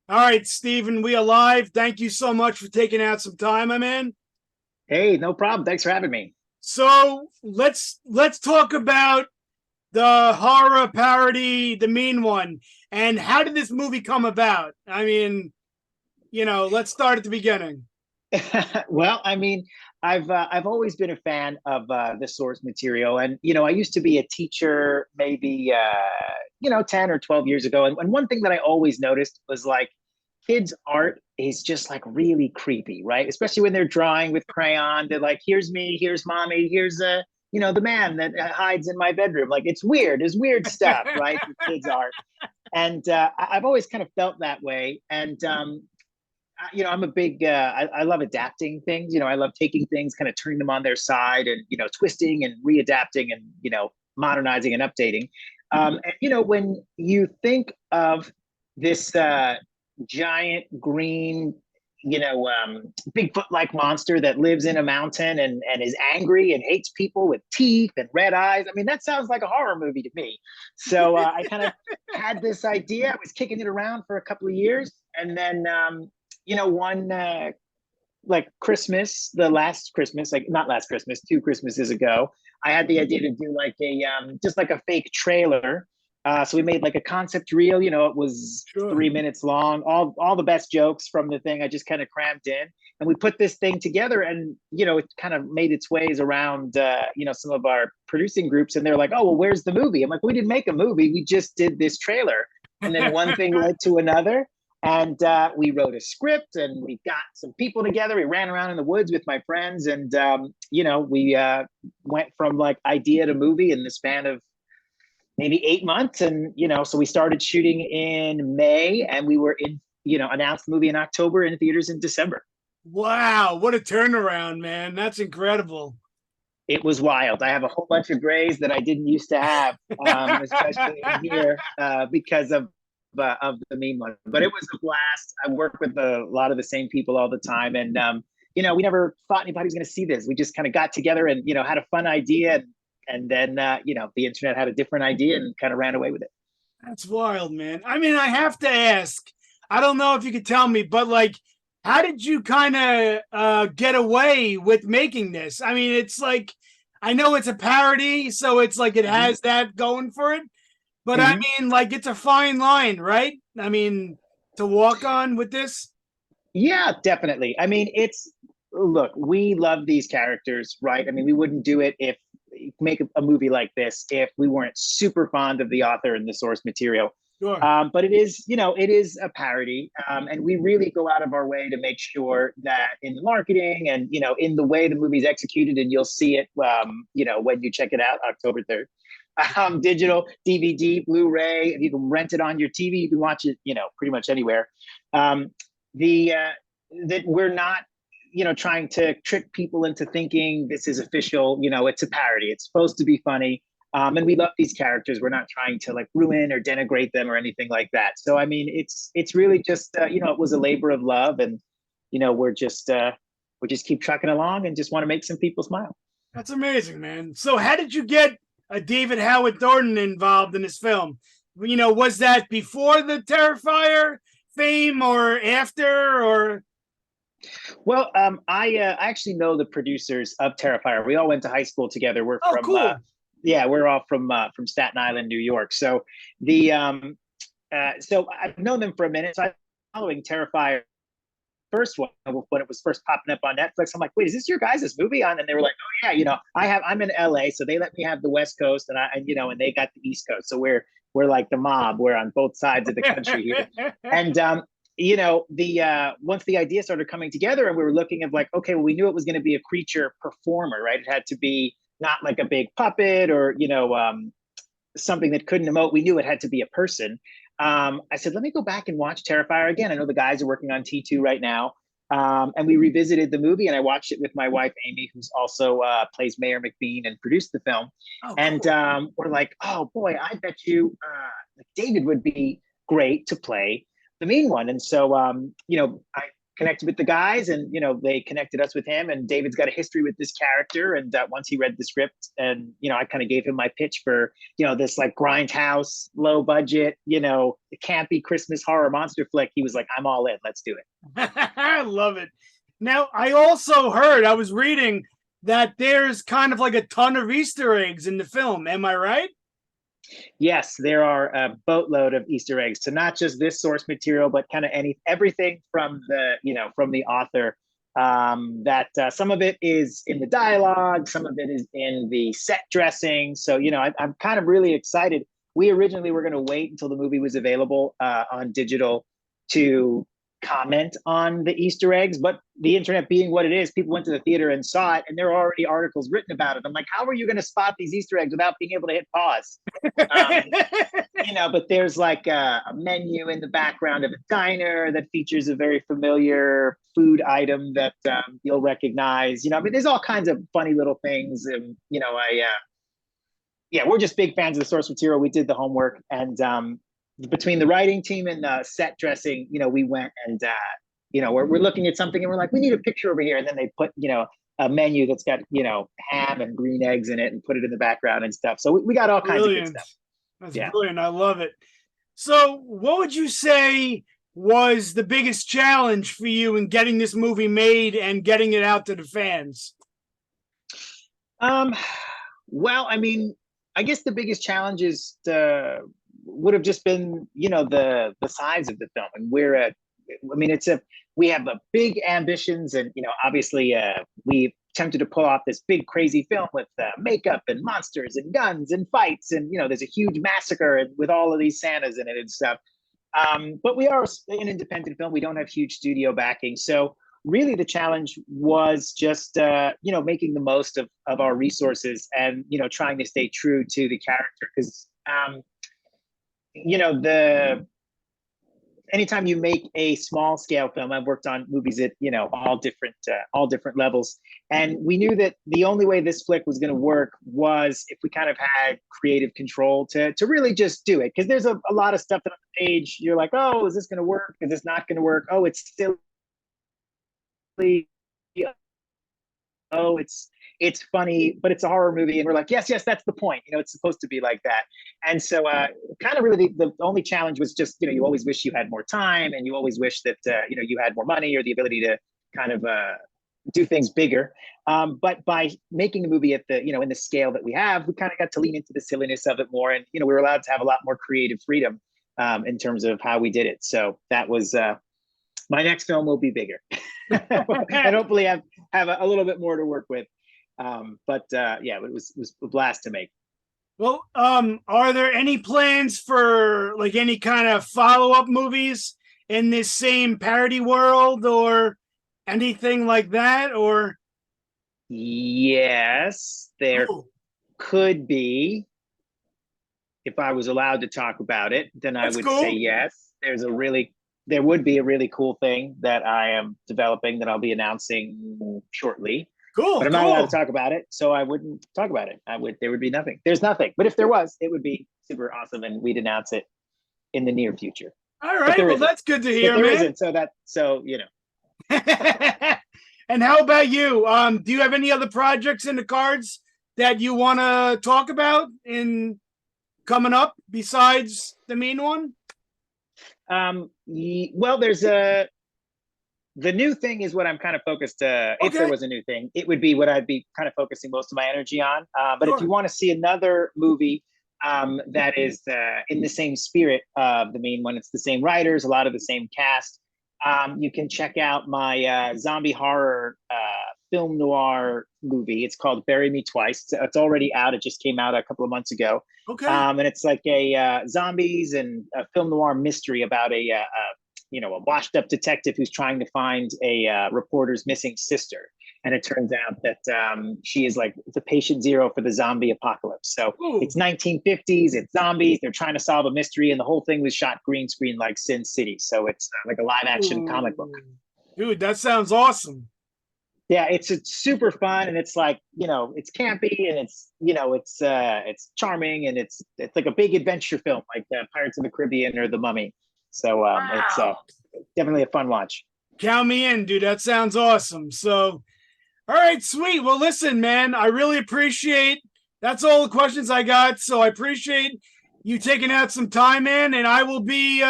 All right, Stephen, we are live. Thank you so much for taking out some time, my man. Hey, no problem. Thanks for having me. So let's talk about the horror parody, the mean one, and how did this movie come about? I mean, let's start at the beginning. Well, I've always been a fan of the source material, and I used to be a teacher, maybe 10 or 12 years ago, and one thing that I always noticed was like kids' art is just like really creepy, right? Especially when they're drawing with crayon. They're like, "Here's me, here's mommy, here's the man that hides in my bedroom." Like it's weird. It's weird stuff, right? For kids' art, and I've always kind of felt that way, and I'm a big I love adapting things. I love taking things, kind of turning them on their side, and twisting and readapting, and modernizing and updating. And when you think of this giant green, Bigfoot like monster that lives in a mountain and is angry and hates people with teeth and red eyes, I mean that sounds like a horror movie to me. So I kind of had this idea. I was kicking it around for a couple of years, and then one like Christmas, the last Christmas, like not last Christmas, 2 Christmases ago, I had the idea to do like a just like a fake trailer. So we made like a concept reel. It was Sure. 3 minutes long. All the best jokes from the thing I just kind of crammed in, and we put this thing together. And it kind of made its ways around some of our producing groups, and they're like, "Oh, well, where's the movie?" I'm like, "We didn't make a movie. We just did this trailer." And then one thing led to another, and we wrote a script, and we got some people together. We ran around in the woods with my friends, and we went from like idea to movie in the span of maybe 8 months. And so we started shooting in May, and we were in announced the movie in October, in theaters in December. Wow, what a turnaround, man. That's incredible. It was wild. I have a whole bunch of grays that I didn't used to have, especially in here, because of the mean one. But it was a blast. I work with a lot of the same people all the time, and we never thought anybody was going to see this. We just kind of got together and had a fun idea, and then the internet had a different idea and kind of ran away with it. That's wild, man. I mean, I have to ask. I don't know if you could tell me, but like, how did you kind of get away with making this? I mean, it's like I know it's a parody, so it's like it Mm-hmm. has that going for it. But I Mm-hmm. mean, like, it's a fine line, right? I mean, to walk on with this. Yeah, definitely. I mean, look, we love these characters, right? I mean, we wouldn't do it if make a movie like this if we weren't super fond of the author and the source material. Sure. But it is a parody, and we really go out of our way to make sure that in the marketing and in the way the movie's executed, and you'll see it, when you check it out October 3rd. Digital, DVD, Blu-ray. You can rent it on your TV. You can watch it, pretty much anywhere. Um, the That we're not trying to trick people into thinking this is official. It's a parody. It's supposed to be funny. And we love these characters. We're not trying to like ruin or denigrate them or anything like that. So I mean, it's really just it was a labor of love, and we just keep trucking along and just want to make some people smile. That's amazing, man. So, how did you get David Howard Thornton involved in this film? Was that before the Terrifier fame or after? Or Well, I actually know the producers of Terrifier. We all went to high school together. We're oh, from cool. yeah, we're all from Staten Island, New York. So the so I've known them for a minute. So I'm following Terrifier first one when it was first popping up on Netflix. I'm like, wait, is this your guys' movie on? And they were like, oh yeah, I'm in LA, so they let me have the West Coast, and and they got the East Coast. So we're like the mob. We're on both sides of the country here. And the once the idea started coming together, and we were looking at like, okay, well, we knew it was going to be a creature performer, right? It had to be not like a big puppet or something that couldn't emote. We knew it had to be a person. I said, let me go back and watch Terrifier again. I know the guys are working on T2 right now. And we revisited the movie, and I watched it with my wife, Amy, who's also plays Mayor McBean and produced the film. Oh, And cool. we're like, oh boy, I bet you David would be great to play the mean one. And so, I connected with the guys, and they connected us with him. And David's got a history with this character, and once he read the script, and I kind of gave him my pitch for this like grindhouse, low budget, campy Christmas horror monster flick. He was like, "I'm all in. Let's do it." I love it. Now, I also heard, I was reading that there's kind of like a ton of Easter eggs in the film. Am I right? Yes, there are a boatload of Easter eggs. So not just this source material, but kind of everything from the author. That some of it is in the dialogue, some of it is in the set dressing. So I'm kind of really excited. We originally were going to wait until the movie was available on digital to comment on the Easter eggs, but the internet being what it is, people went to the theater and saw it, and there are already articles written about it. I'm like, how are you going to spot these Easter eggs without being able to hit pause? But there's like a menu in the background of a diner that features a very familiar food item that you'll recognize. There's all kinds of funny little things. And, we're just big fans of the source material. We did the homework, and between the writing team and the set dressing, we went and, we're looking at something and we're like, we need a picture over here. And then they put, a menu that's got, ham and green eggs in it and put it in the background and stuff. So we got all kinds of good stuff. That's brilliant. I love it. So what would you say was the biggest challenge for you in getting this movie made and getting it out to the fans? Well, I guess the biggest challenge is would have just been, the size of the film. And we have a big ambitions, and, obviously we attempted to pull off this big, crazy film with makeup and monsters and guns and fights. And, there's a huge massacre with all of these Santas in it and stuff. But we are an independent film. We don't have huge studio backing. So really the challenge was just, making the most of our resources and, trying to stay true to the character. Because, anytime you make a small scale film, I've worked on movies at, all different levels. And we knew that the only way this flick was going to work was if we kind of had creative control to really just do it. Because there's a lot of stuff that on the page, you're like, oh, is this going to work? Is this not going to work? Oh, it's silly. Oh, it's funny, but it's a horror movie. And we're like, yes, that's the point. It's supposed to be like that. And so kind of really the only challenge was just, you always wish you had more time, and you always wish that, you had more money or the ability to kind of do things bigger. But by making the movie at the, in the scale that we have, we kind of got to lean into the silliness of it more. And, we were allowed to have a lot more creative freedom in terms of how we did it. So that was, my next film will be bigger and hopefully have a little bit more to work with. It was a blast to make. Well, are there any plans for like any kind of follow-up movies in this same parody world or anything like that? Or yes, there could be. If I was allowed to talk about it, then that's I would say yes. There would be a really cool thing that I am developing that I'll be announcing shortly. Cool. But I'm not allowed to talk about it, so I wouldn't talk about it. There would be nothing. There's nothing. But if there was, it would be super awesome, and we'd announce it in the near future. All right. Well, that's good to hear, there man. Isn't, so. And how about you? Do you have any other projects in the cards that you want to talk about in coming up besides the main one? Well, there's the new thing is what I'm kind of focused. If there was a new thing, it would be what I'd be kind of focusing most of my energy on. But if you want to see another movie that is in the same spirit of the main one, it's the same writers, a lot of the same cast. You can check out my zombie horror film noir movie. It's called Bury Me Twice. It's already out. It just came out a couple of months ago. Okay. And it's like a zombies and a film noir mystery about a washed up detective who's trying to find a reporter's missing sister. And it turns out that she is like the patient zero for the zombie apocalypse. So It's 1950s, it's zombies, they're trying to solve a mystery, and the whole thing was shot green screen like Sin City. So it's like a live action comic book. Dude, that sounds awesome. Yeah, it's super fun, and it's like, it's campy, and it's charming, and it's like a big adventure film, like Pirates of the Caribbean or The Mummy. So it's definitely a fun watch. Count me in, dude. That sounds awesome. So, all right, sweet. Well, listen, man, I really appreciate. That's all the questions I got. So I appreciate you taking out some time, man, and I will be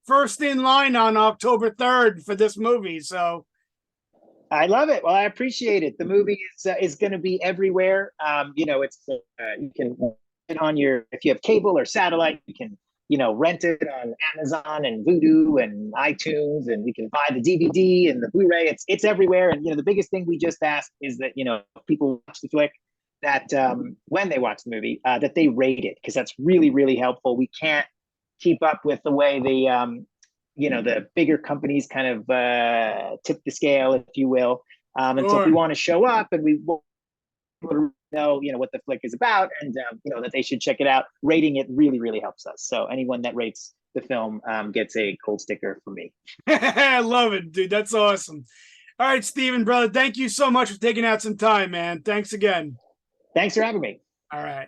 first in line on October 3rd for this movie. So, I love it. Well, I appreciate it. The movie is going to be everywhere. It's you can on your if you have cable or satellite, you can rent it on Amazon and Vudu and iTunes, and you can buy the DVD and the Blu-ray. It's everywhere. And the biggest thing we just ask is that people watch the flick, that when they watch the movie, that they rate it, because that's really really helpful. We can't keep up with the way the bigger companies kind of tip the scale, if you will. And so if we sure. want to show up and we know what the flick is about, and that they should check it out, rating it really really helps us. So anyone that rates the film gets a gold sticker from me. I love it, dude. That's awesome. All right, Steven, brother, thank you so much for taking out some time, man. Thanks again. Thanks for having me. All right.